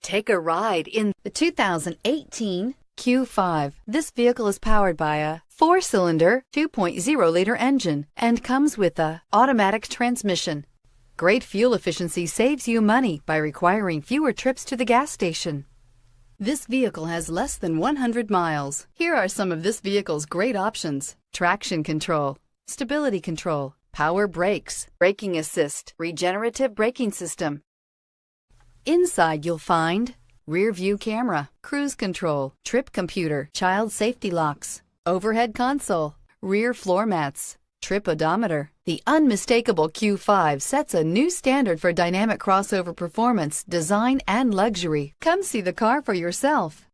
Take a ride in the 2018 Q5. This vehicle is powered by a 4-cylinder, 2.0-liter engine and comes with a automatic transmission. Great fuel efficiency saves you money by requiring fewer trips to the gas station. This vehicle has less than 100 miles. Here are some of this vehicle's great options: traction control, stability control, power brakes, braking assist, regenerative braking system. Inside you'll find rear view camera, cruise control, trip computer, child safety locks, overhead console, rear floor mats, trip odometer. The unmistakable Q5 sets a new standard for dynamic crossover performance, design, and luxury. Come see the car for yourself.